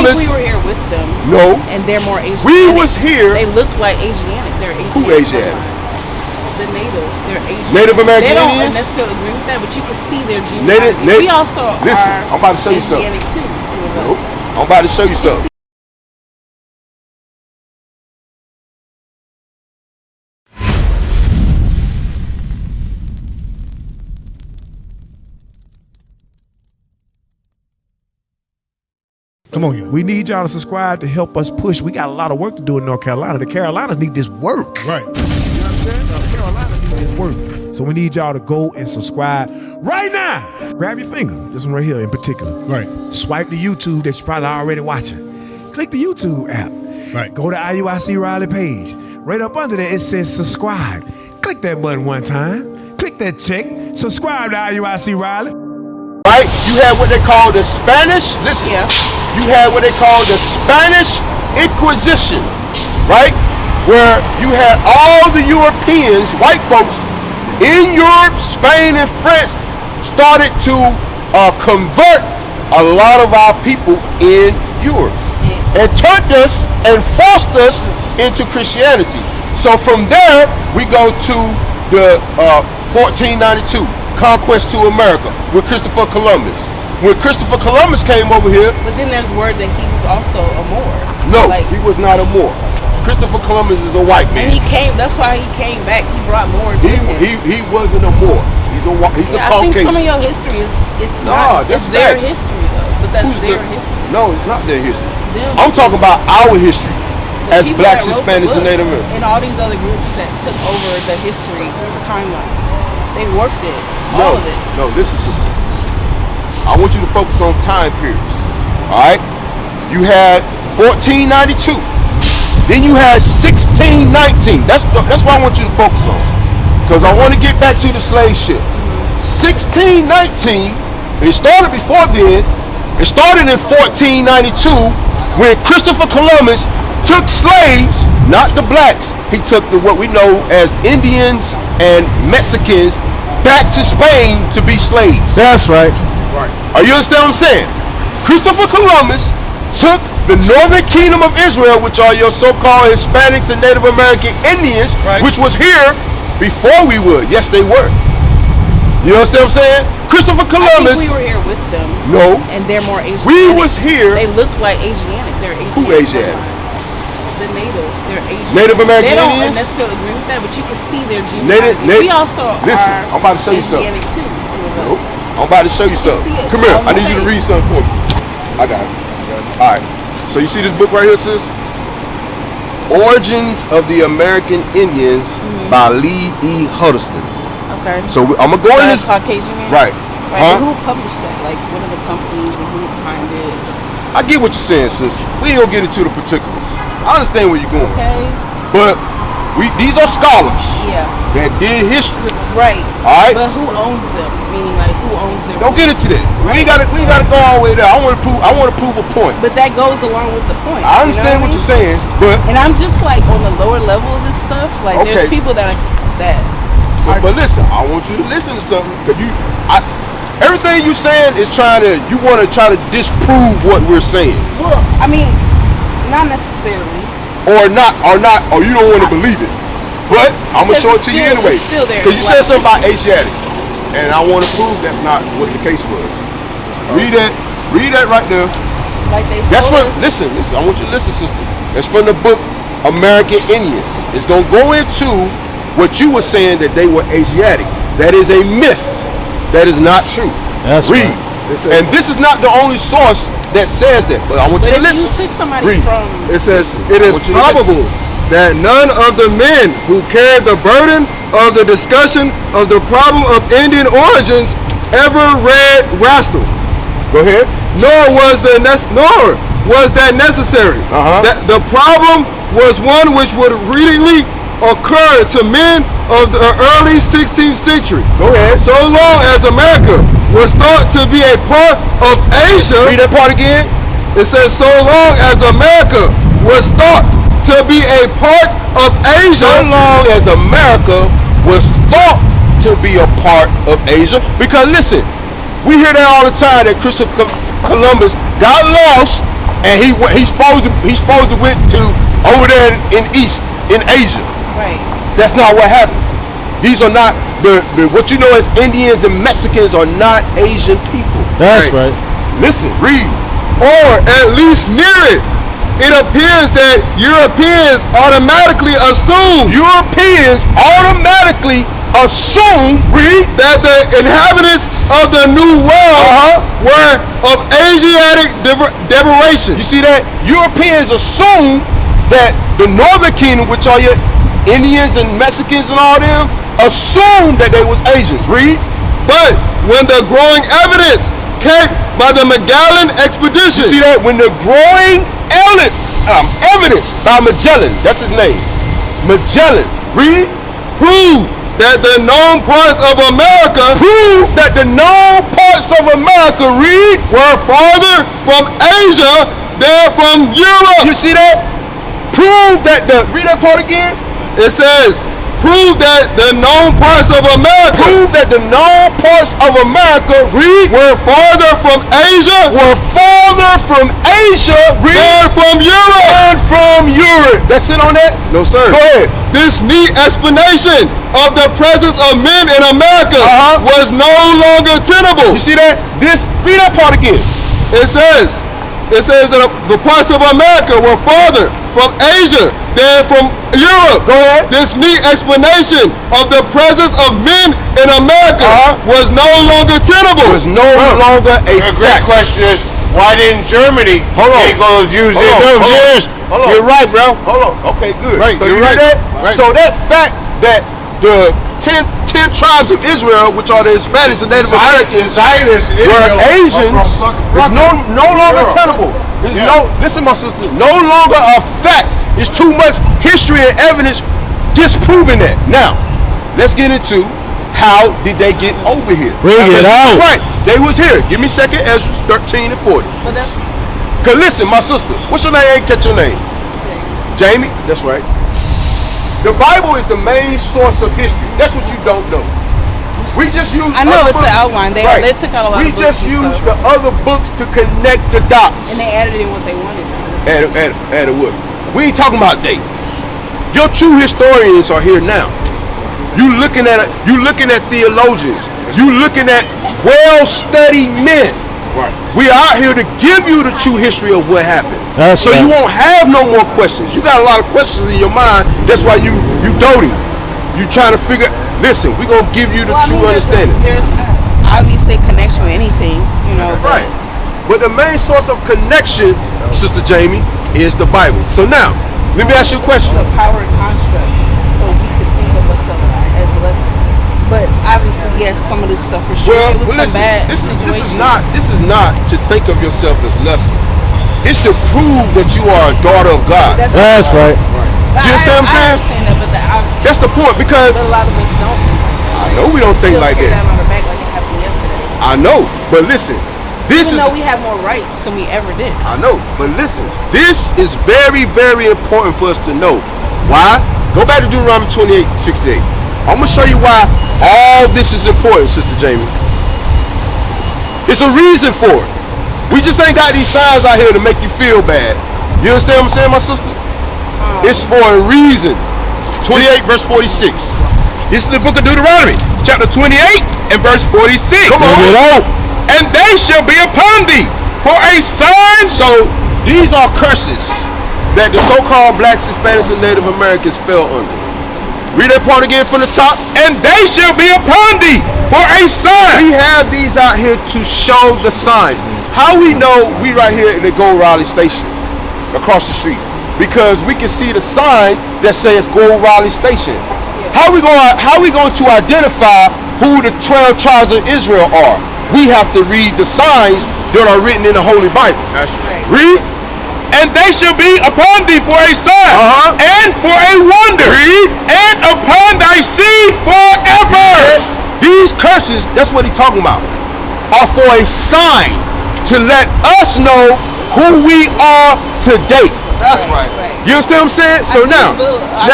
Columbus. We were here with them. No. And they're more Asiatic. We was here. They look like Asiatic. They're Asiatic. Who Asiatic? The natives. They're Asiatic. Native American They don't Indians? necessarily agree with that, but you can see their genealogy. We also listen, are I'm about to show you something. Asiatic too. Nope. I'm about to show you something. Come on, y'all. We need y'all to subscribe to help us push. We got a lot of work to do in North Carolina. The Carolinas need this work. Right. You know what I'm saying? The Carolinas need this work. So we need y'all to go and subscribe right now. Grab your finger. This one right here in particular. Right. Swipe the YouTube that you're probably already watching. Click the YouTube app. Right. Go to IUIC Raleigh page. Right up under there, it says subscribe. Click that button one time. Click that check. Subscribe to IUIC Raleigh. Right? You had what they call the Spanish. Listen. Yeah. You had what they call the Spanish Inquisition, right? Where you had all the Europeans, white folks in Europe, Spain, and France started to convert a lot of our people in Europe and turned us and forced us into Christianity. So from there, we go to the 1492 conquest to America with Christopher Columbus. When Christopher Columbus came over here, but then there's word that he was also a Moor. No, he was not a Moor. Christopher Columbus is a white man. And he came. That's why he came back. He brought Moors with him. He wasn't a Moor. He's a Caucasian. I think some of your history is it's their history though. But that's their history. No, it's not their history. I'm talking about our history as blacks, Hispanics, and Native Americans. And all these other groups that took over the history timelines. They worked it. All of it. No, this is I want you to focus on time periods. Alright? You had 1492. Then you had 1619. That's what I want you to focus on. Because I want to get back to the slave ship. 1619, it started before then. It started in 1492 when Christopher Columbus took slaves, not the blacks. He took what we know as Indians and Mexicans back to Spain to be slaves. That's right. Right. Are you understand what I'm saying? Christopher Columbus took the northern kingdom of Israel, which are your so-called Hispanics and Native American Indians, which was here before we were. Yes, they were. You understand what I'm saying? Christopher Columbus. I think we were here with them. No. And they're more Asiatic. We was here. They look like Asiatic. They're Asiatic. Who Asiatic? The natives. They're Asiatic. Native American Indians? Indians? They don't necessarily agree with that, but you can see their genealogy. We also listen, are I'm about to show you something. Asiatic too. Nope. I'm about to show you something. Come here. I need you to read something for me. I got it. All right. So you see this book right here, sis? Origins of the American Indians by Lee E. Huddleston. Okay. So I'm gonna go in this. Caucasian man. Right. Right. Who published that? Like, what are the companies and who's behind it? I get what you're saying, sis. We ain't gonna get into the particulars. I understand where you're going. Okay. But these are scholars. Yeah. That did history. Right. All right. But who owns them? Meaning, like, who owns their? Don't get into that. Right. We ain't gotta go all the way there. I want to prove a point. But that goes along with the point. I understand what you're saying, but I'm just like on the lower level of this stuff. Like, there's people that. But listen, I want you to listen to something because everything you saying is you want to try to disprove what we're saying. Well, I mean, not necessarily. Or you don't want to believe it. But I'm gonna show it to you anyway. Because you said something about Asiatic, and I want to prove that's not what the case was. Read that right there. Like that's from. Listen. I want you to listen, sister. That's from the book American Indians. It's gonna go into what you were saying that they were Asiatic. That is a myth. That is not true. That's read. Right. And this is not the only source that says that. But I want you to listen. You took somebody from. It says it is probable that none of the men who carried the burden of the discussion of the problem of Indian origins ever read Rastal. Go ahead. Nor was that necessary. That the problem was one which would readily occur to men of the early 16th century. Go ahead. So long as America was thought to be a part of Asia. Read that part again. It says so long as America was thought to be a part of Asia. So long as America was thought to be a part of Asia. Because listen, we hear that all the time that Christopher Columbus got lost, and he's supposed to went to over there in East in Asia. Right. That's not what happened. These are not the what you know as Indians and Mexicans are not Asian people. That's right. Listen, read. Or at least near it. It appears that Europeans automatically assume read that the inhabitants of the New World were of Asiatic decoration. You see that? Europeans assume that the Northern Kingdom, which are your Indians and Mexicans and all them, assumed that they was Asians. Read. But when the growing evidence came by the Magellan expedition. You see that? When the growing evidence by Magellan, that's his name. Magellan. Read. Proved that the known parts of America read, were farther from Asia than from Europe. You see that? Prove that read that part again. It says, prove that the known parts of America read, were farther from Asia read, than from Europe. That's it on that? No, sir. Go ahead. This neat explanation of the presence of men in America was no longer tenable. You see that? Read that part again. It says that the parts of America were farther from Asia than from Europe. Go ahead. This neat explanation of the presence of men in America was no longer tenable. Was no longer a great question is, why didn't Germany go use it those years? You're right, bro. Hold on. Okay, good. Right, So you're you right. that? Right. So that fact that the 10 tribes of Israel, which are the Hispanics and Native Americans, were Asians, is no longer tenable. Listen, my sister, no longer a fact. It's too much history and evidence disproving that. Now, let's get into how did they get over here. Bring it out. Right, they was here. Give me second Ezra 13 and 40. But that's Cause listen, my sister, what's your name? I ain't catch your name. Jamie? That's right. The Bible is the main source of history. That's what you don't know. We just use I know other it's books. an outline. They took out a lot We of books just and use stuff. the other books to connect the dots. And they added in what they wanted to. And what? We ain't talking about they. Your true historians are here now. You looking at theologians. You looking at well-studied men. Right. We are out here to give you the true history of what happened. That's so right. you won't have no more questions. You got a lot of questions in your mind. That's why you doting. You trying to figure. Listen, we gonna give you the true understanding. There's obviously a connection with anything, you know. Right. But the main source of connection, Sister Jamie, is the Bible. So now, let me ask you a question. The power constructs, so we could think of ourselves as lesser. But obviously, yes, some of this stuff for sure. Well, it was some listen, bad this is situations. not to think of yourself as lesser. It's to prove that you are a daughter of God. That's right. But You understand what I'm saying? I understand that, but That's the point, because a lot of us don't. I know we don't think Still like get that. on our back like it happened yesterday. I know, but listen, this Even is. though we have more rights than we ever did. I know, but listen, this is very, very important for us to know. Why? Go back to Deuteronomy 28:68. I'm gonna show you why all this is important, Sister Jamie. It's a reason for it. We just ain't got these signs out here to make you feel bad. You understand what I'm saying, my sister? It's for a reason. 28 verse 46. This is the book of Deuteronomy, chapter 28 and verse 46. Come on. Bring it out. And they shall be upon thee for a sign. So these are curses that the so-called blacks, Hispanics, and Native Americans fell under. Read that part again from the top. And they shall be upon thee for a sign. We have these out here to show the signs. How we know we right here in the Gold Raleigh station across the street? Because we can see the sign that says Gold Raleigh Station. How we going to identify who the 12 tribes of Israel are? We have to read the signs that are written in the Holy Bible. That's right. Read. And they shall be upon thee for a sign and for a wonder, and upon thy seed forever. These curses, that's what he's talking about, are for a sign to let us know who we are today. That's right. You understand what I'm saying? So now, I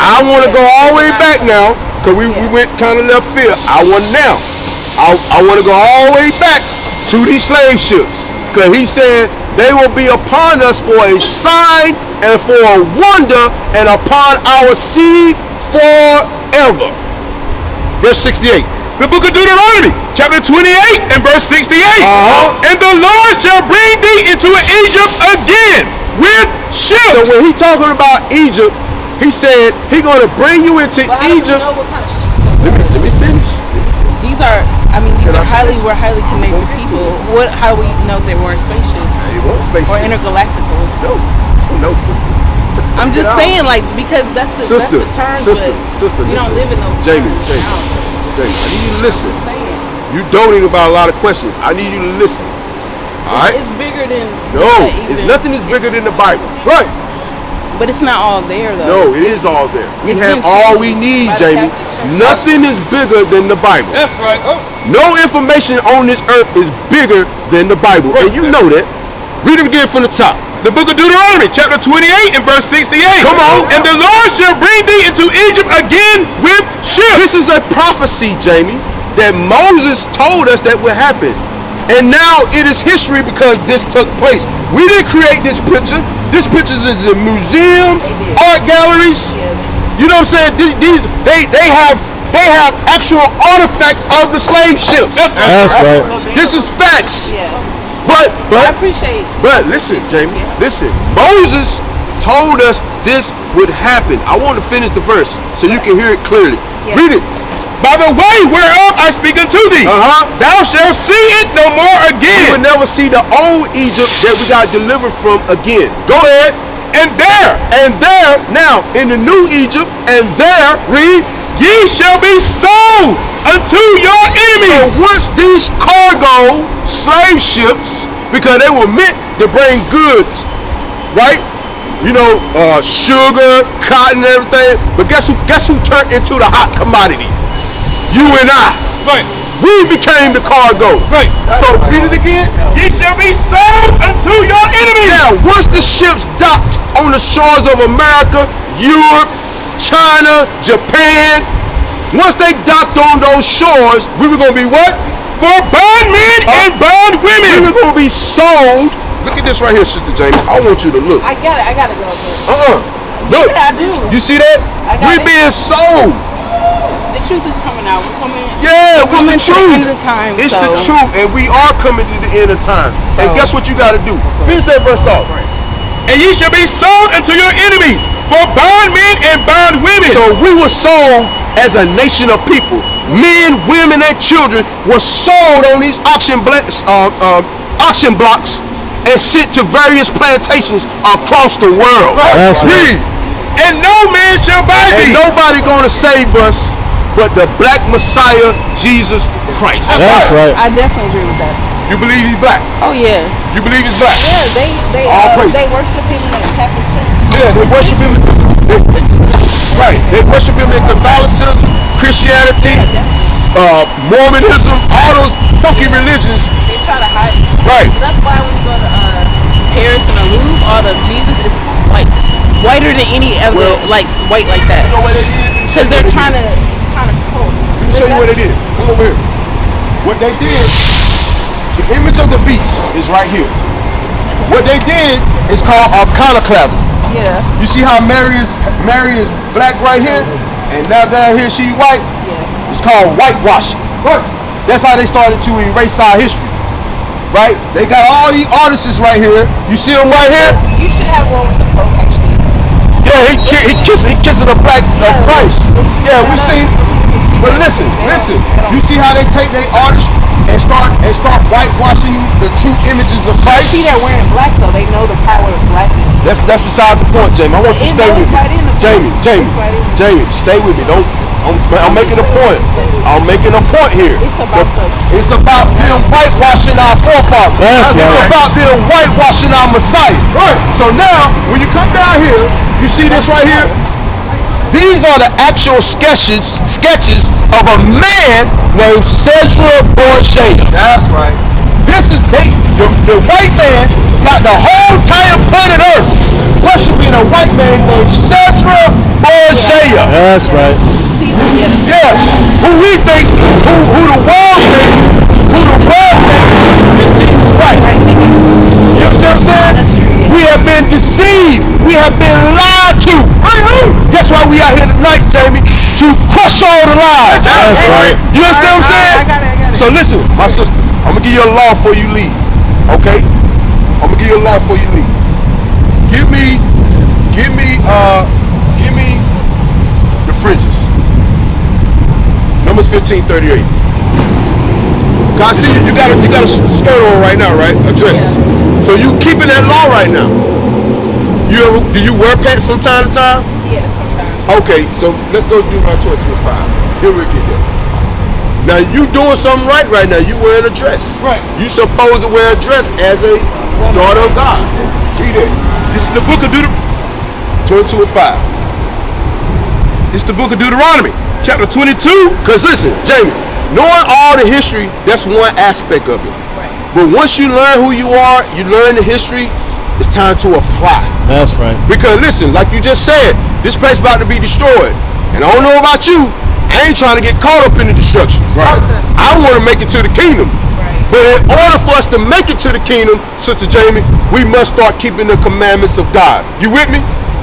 I want to go all the way back now, because we went kind of left field. I want to go all the way back to these slave ships. Because he said they will be upon us for a sign and for a wonder and upon our seed forever. Verse 68. The book of Deuteronomy, chapter 28 and verse 68. And the Lord shall bring thee into Egypt again with ships. So when he talking about Egypt, he said he going to bring you into But how do we Egypt. know what kind of ships they were? Let me finish. These are, we're highly connected people. How do we know they weren't spaceships? They weren't spaceships. Or intergalactical? No, sister. I'm just saying, like, because that's the term. Sister, we don't live in those Jamie, terms. I need you to listen. I'm just saying. You donating about a lot of questions. I need you to listen. All right? It's bigger than. It's nothing is bigger than the Bible. Right. But it's not all there, though. No, it is all there. We it's have been all we changed need, by the Jamie. Catholic Church. Nothing is bigger than the Bible. That's right. No information on this earth is bigger than the Bible. And you know that. Read it again from the top. The book of Deuteronomy, chapter 28 and verse 68. Come on. And the Lord shall bring thee into Egypt again with ships. This is a prophecy, Jamie, that Moses told us that would happen. And now it is history because this took place. We didn't create this picture. This picture is in museums, art galleries. You know what I'm saying? They have actual artifacts of the slave ships. That's right. This is facts. Yeah. But I appreciate. But listen, Jamie, listen. Moses told us this would happen. I want to finish the verse so you can hear it clearly. Yeah. Read it. By the way whereof I speak unto thee, thou shalt see it no more We again. will never see the old Egypt that we got delivered from again. Go ahead. And there, now in the new Egypt, and there, read, ye shall be sold unto your enemies. so once these cargo slave ships, because they were meant to bring goods, right? You know, sugar, cotton, everything. But guess who turned into the hot commodity? You and I. Right. We became the cargo. Right. So read it again. Ye shall be sold unto your enemies. Now, once the ships docked on the shores of America, Europe, China, Japan, once they docked on those shores, we were going to be what? For bondmen and bond We women. were going to be sold. Look at this right here, Sister Jamie. I want you to look. I got it. I gotta go. Look. Yeah, I do. You see that? I got We it. being sold. The truth is coming out. We're coming. Yeah, it's coming the to the truth. end of time, It's so. the truth, and we are coming to the end of time. And So. guess what you got to do? Finish that verse off. And ye shall be sold unto your enemies for bondmen and bond women. So we were sold as a nation of people. Men, women, and children were sold on these auction blocks and sent to various plantations across the world. That's right. Read. And no man shall buy And thee. nobody gonna save us but the black Messiah, Jesus Christ. That's right. I definitely agree with that. You believe he's black? Oh yeah. You believe he's black? Yeah, All praise. they worship him in the Catholic Church. Yeah, they worship him. Right. They worship him in Catholicism, Christianity, Mormonism, all those funky religions. They try to hide it. Right. That's why when you go to Paris and the Louvre, all the Jesus is white, whiter than any other, like white like that. You know what it is? Because they're trying to pull. Let me show you what it is. Come over here. What they did, the image of the beast is right here. What they did is called iconoclasm. Yeah. You see how Mary is black right here, and now down here she white? Yeah. It's called whitewashing. That's how they started to erase our history. Right? They got all these artists right here. You see them right here? You should have one with the Pope actually. Yeah, he kissing a black Christ. Yeah, we seen. But listen. You see how they take their artists and start whitewashing the true images of Christ? See, they're wearing black though. They know the power of blackness. That's beside the point, Jamie. I want you to It stay with goes me. right in the Jamie, point. Jamie, It's right in. Jamie, stay with me. I'm making a point. I'm making a point here. It's about them whitewashing our forefathers. That's It's right. about them whitewashing our Messiah. Right. So now, when you come down here, you see this right here? These are the actual sketches of a man named Cesar Borgia. That's right. This is the white man got the whole entire planet Earth worshiping a white man named Cesar Borgia. That's right. Yeah, who the world think is Jesus Christ. the lies. That's right. You understand what I'm saying? I got it. So listen, my sister, I'm gonna give you a law before you leave. Okay? I'm gonna give you a law before you leave. Give me the fringes. Numbers 15:38. God, see you got a skirt on right now, right? A dress. Yeah. So you keeping that law right now. Do you wear pants from time to time? Yes, sometimes. Okay, so let's go do my 22:5. Here we get there. Now you doing something right now. You wearing a dress. Right. You supposed to wear a dress as a daughter of God. Read it. This is the book of Deuteronomy. 22:5. It's the book of Deuteronomy, chapter 22. Because listen, Jamie, knowing all the history, that's one aspect of it. Right. But once you learn who you are, you learn the history, it's time to apply. That's right. Because listen, like you just said, this place about to be destroyed. And I don't know about you, I ain't trying to get caught up in the destruction. Right. I want to make it to the kingdom. Right. But in order for us to make it to the kingdom, Sister Jamie, we must start keeping the commandments of God. You with me?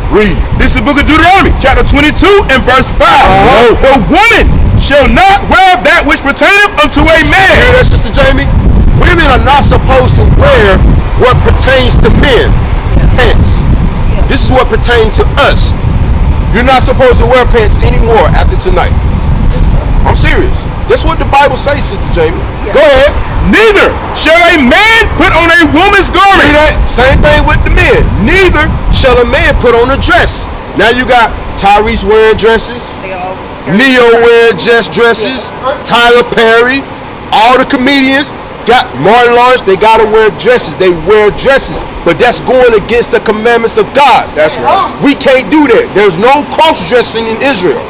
Read. This is the book of Deuteronomy, chapter 22 and verse 5. The woman shall not wear that which pertaineth unto a man. Hear that, Sister Jamie? Women are not supposed to wear what pertains to men. Pants. This is what pertains to us. You're not supposed to wear pants anymore after tonight. I'm serious. That's what the Bible says, Sister Jamie. Go ahead. Neither shall a man put on a woman's garment. See that? Same thing with the men. Neither shall a man put on a dress. Now you got Tyrese wearing dresses, They all Neo wearing dresses, Tyler Perry, all the comedians, got Martin Lawrence, they gotta wear dresses. They wear dresses. But that's going against the commandments of God. That's right. We can't do that. There's no cross-dressing in Israel.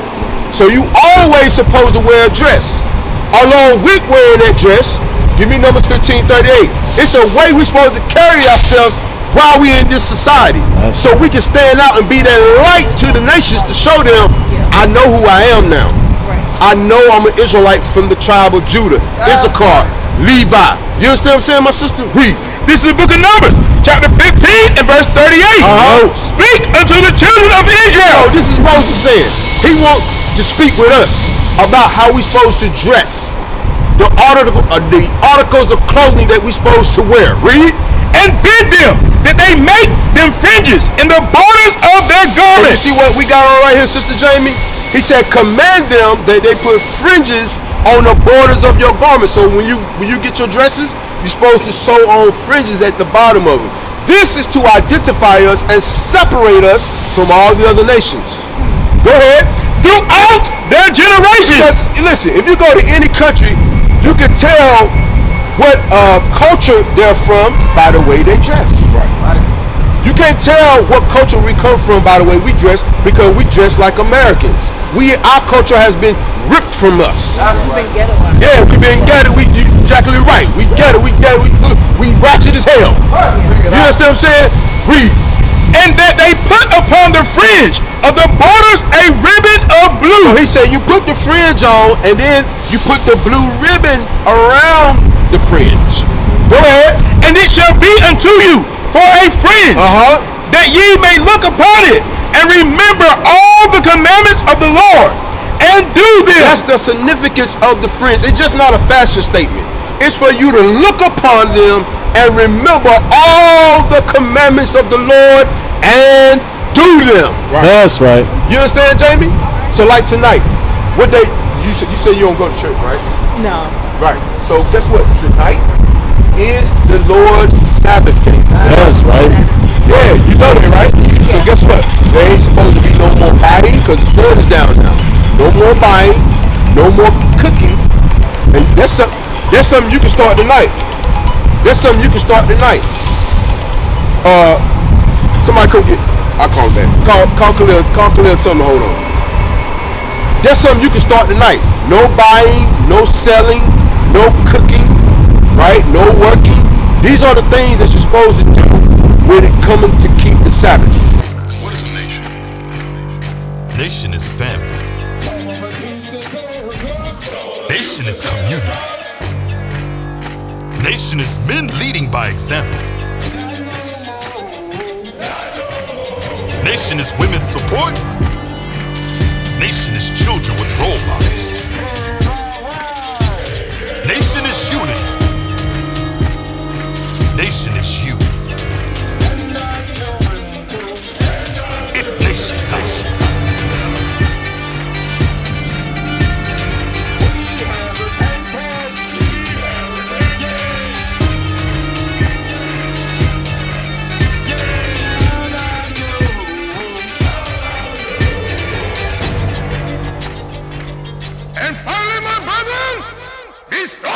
So you always supposed to wear a dress. Along with wearing that dress, give me Numbers 15:38. It's a way we're supposed to carry ourselves while we're in this society. So we can stand out and be that light to the nations to show them, I know who I am now. I know I'm an Israelite from the tribe of Judah, Issachar, Levi. You understand what I'm saying, my sister? Read. This is the book of Numbers, chapter 15 and verse 38. Speak unto the children of Israel. Oh, this is Moses saying. He wants to speak with us about how we supposed to dress. The articles of clothing that we supposed to wear. Read. And bid them that they make them fringes in the borders of their So you garments. see what we got on right here, Sister Jamie? He said, command them that they put fringes on the borders of your garments. So when you get your dresses, you're supposed to sew on fringes at the bottom of it. This is to identify us and separate us from all the other nations. Go ahead. Throughout their generations. Because, listen, if you go to any country, you can tell what culture they're from by the way they dress. Right. You can't tell what culture we come from by the way we dress, because we dress like Americans. Our culture has been ripped from us. We've been ghettoized. Yeah, we've been ghetto. You're exactly right. We ghetto. We ratchet as hell. You understand what I'm saying? Read. And that they put upon the fringe of the borders a ribbon of blue. So he said you put the fringe on and then you put the blue ribbon around the fringe. Go ahead. And it shall be unto you for a fringe, that ye may look upon it and remember all the commandments of the Lord and do them. That's the significance of the fringe. It's just not a fashion statement. It's for you to look upon them and remember all the commandments of the Lord and do them. That's right. You understand, Jamie? So like tonight, what day? You said you don't go to church, right? No. Right. So guess what? Tonight is the Lord's Sabbath day. That's right. Yeah, you know that, right? So guess what? There ain't supposed to be no more buying because the sun is down now. No more buying, no more cooking. And that's something you can start tonight. That's something you can start tonight. Somebody come get. I'll call him back. Call Khalil. Tell him to hold on. That's something you can start tonight. No buying, no selling, no cooking, right? No working. These are the things that you're supposed to do when it comes to keep the Sabbath. What is a nation? Nation is family. Nation is community. Nation is men leading by example. Nation is women's support. Nation is children with role models. Nation is unity. Nation is you. It's nation time. And finally, my brethren, be strong.